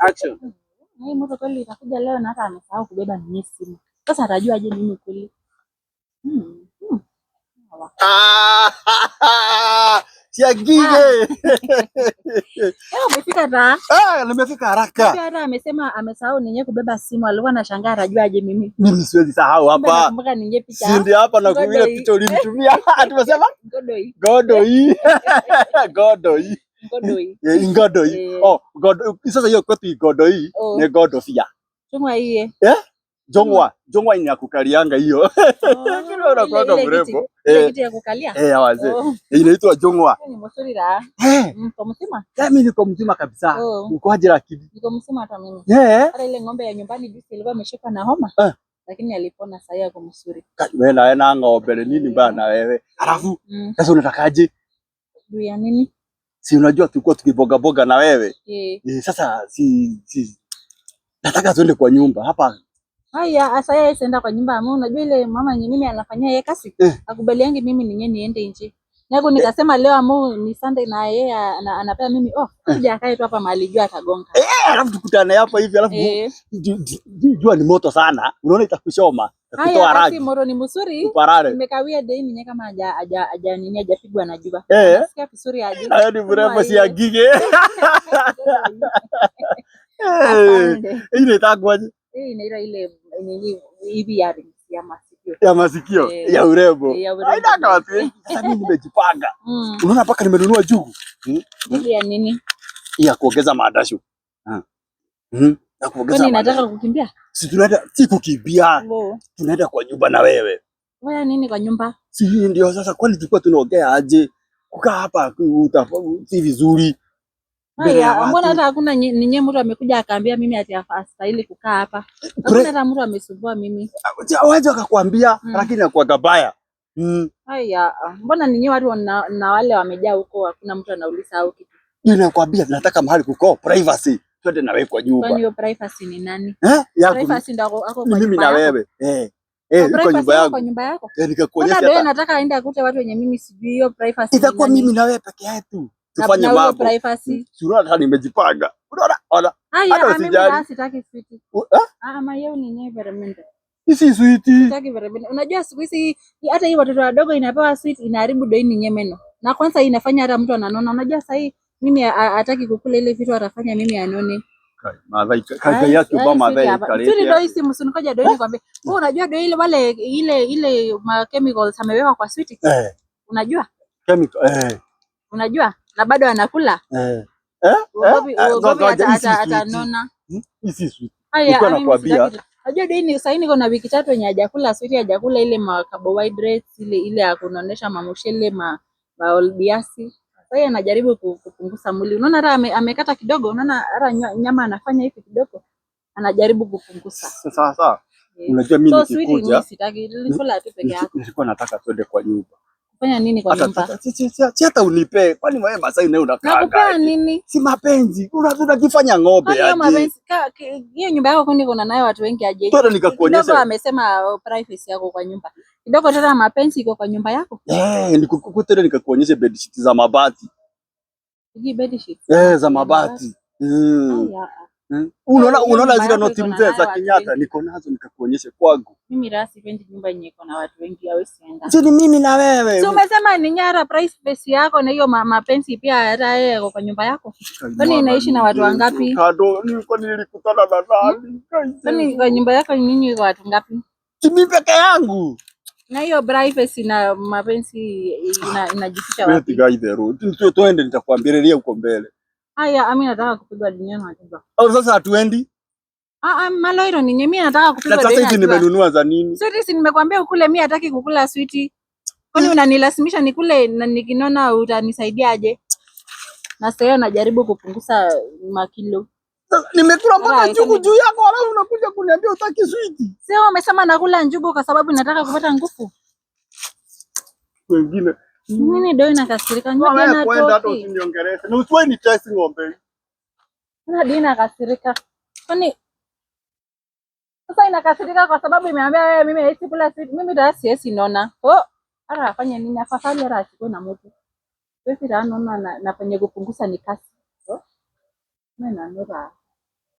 Action. Hii mtu kweli itakuja leo na hata amesahau kubeba ni simu. Sasa atajua aje mimi kweli? Siagige. Umefika ta? Nimefika haraka. Pia hata amesema amesahau ninye kubeba simu. Alikuwa anashangaa atajua aje mimi. Mimi siwezi sahau hapa. Nakumbuka ninye picha. Si ndio hapa na kuile picha ulinitumia. Tumesema? Godoi. Godoi. Godoi. Godoi. Godoi. Oh, Godoi. Sasa hiyo kwetu Godoi ni Godofia. Chungwa hii. Jongwa ni ya kukalianga hiyo. Kile unakuwa mrembo. Kiti ya kukalia. Wazee. Inaitwa jongwa. Ni mzuri la. Mko mzima? Mimi niko mzima kabisa. Uko aje lakini? Niko mzima hata mimi. Hata ile ng'ombe ya nyumbani juzi ilikuwa imeshikwa na homa. Lakini alipona sasa yako mzuri. Wewe na ng'ombe nini bana wewe? Alafu sasa unatakaje? Juu ya nini? Si unajua tulikuwa tukiboga boga na wewe. Sasa nataka tuende kwa nyumba hapa. Haya, asa yeye senda kwa nyumba amu. Unajua ile mama yenye mimi anafanyia yeye kazi. Akubaliangi mimi niende nje. Nako nikasema leo amu ni Sunday na yeye anapea mimi kuja akae tu hapa mahali jua atagonga. Alafu tukutane hapa hivi alafu jua ni moto sana. Unaona itakushoma. Kutoa rangi. Haya, moro ni mzuri. Nimekawia dei ninye kama hajapigwa na jua. Nasikia vizuri aje. Haya ni mrembo si agige. Ile itakuwaje? Inaira ile nini hivi ya masikio ya urembo. Haina kazi. Sasa mimi nimejipanga. Unaona paka nimenunua jugu. Ile ya nini? Ya kuongeza maadasho. Na kuongeza. Kwani nataka kukimbia? Si kukimbia. Tunaenda kwa nyumba na wewe. Wewe nini kwa nyumba? Si ndio sasa kwani tulikuwa tunaongea aje? Kukaa hapa si vizuri. Haya, mbona hata hakuna ninye mtu amekuja akaambia mimi ati astahili kukaa hapa. Hakuna hata mtu amesumbua mimi. Waje akakwambia lakini akuwa gabaya. Haya, mbona ninyi watu na wale wamejaa huko hakuna mtu anauliza au kitu. Ninakwambia tunataka mahali kuko privacy. Twende na wewe kwa nyumba. Kwani hiyo privacy ni nani? Privacy ndio ako kwa mimi na wewe. Kwa nyumba yangu. Kwa nyumba yako. Nikakuonyesha. Hata wewe nataka aende akute watu wenye mimi sijui hiyo privacy. Itakuwa mimi na wewe peke yetu. Tufanye mambo. Sura hata nimejipanga. Unaona? Hata usijali. Sitaki sweet. Ama yeye ni environment. Hii sweet. Sitaki environment. Unajua siku hizi hata hii watoto wadogo inapewa sweet inaharibu doi ni nyemeno. Na kwanza inafanya hata mtu ananona. Unajua sasa hii mimi hataki kukula ile vitu atafanya mimi anone. Kazi yake kwa madhai kale. Siri doi si msunikoja doi nikwambie. Wewe unajua doi ile wale ile chemicals ameweka kwa sweet. Unajua? Chemical unajua na bado anakula atanona. Hii sweet. Haya, nakwambia. Najua dini sasa niko na wiki 3 yenye hajakula sweet, hajakula ile carbohydrates ile ya kunonesha mamushele olbiasi. Sasa anajaribu kupunguza mwili. Unaona hata amekata kidogo, unaona hata nyama anafanya hivi kidogo. Anajaribu kupunguza. Sawa. Unajua mimi nikikuja. Sitaki nilikula tu peke yako. Nilikuwa nataka twende kwa nyumba. Fanya nini kwa nyumba? Si hata unipe. Kwani wewe Masai naye unakaa? Nakupea nini? Si mapenzi. Unakifanya ng'ombe aje. Hiyo mapenzi. Hiyo nyumba yako kwani kuna nayo watu wengi aje? Toa nikakuonyesha. Kidogo amesema privacy yako kwa nyumba. Kidogo tena mapenzi iko kwa nyumba yako? Nikukutoa nikakuonyesha bedsheet za mabati. Hii bedsheet? Za mabati. Unaona zile noti mzee za Kenyatta niko nazo nikakuonyesha kwangu. Mimi rasi sipendi nyumba yenye iko na watu wengi hawezi enda. Si ni mimi na wewe. Si umesema ni nyara privacy yako na hiyo mapenzi pia hata yeye yako kwa nyumba yako. Kwani inaishi na watu wangapi? Kado kwani nilikutana na nani? Kwani kwa nyumba yako nyinyi kwa watu ngapi? Si mimi peke yangu. Na hiyo privacy na mapenzi inajificha wapi? Wewe gaidero. Tuende nitakwambiria huko mbele. Haya, mimi nataka kupigwa duniani wakiba. Au sasa hatuendi? Maloiro ni mimi nataka kupigwa duniani. Sasa hivi nimenunua za nini? Sweet si nimekwambia ukule, mimi hataki kukula sweet. Kwani unanilazimisha nikule na nikinona utanisaidia aje? Na sasa najaribu kupunguza makilo. Nimekula mpaka njugu juu yako alafu unakuja kuniambia utaki sweet. Sio umesema nakula njugu kwa sababu nataka kupata nguvu. Wengine mimi ndio inakasirika nyinyi na kwenda hata usiniongeleshe. Na usiwe ni test ng'ombe. Na dini nakasirika. Kwani sasa inakasirika kwa sababu imeambia wewe mimi haishi kula sweet. Mimi ndio siwezi nona. Hata afanye nini afadhali hata achukue na mtu. Wewe ndio naona na penye kupunguza ni kasi. Mimi naona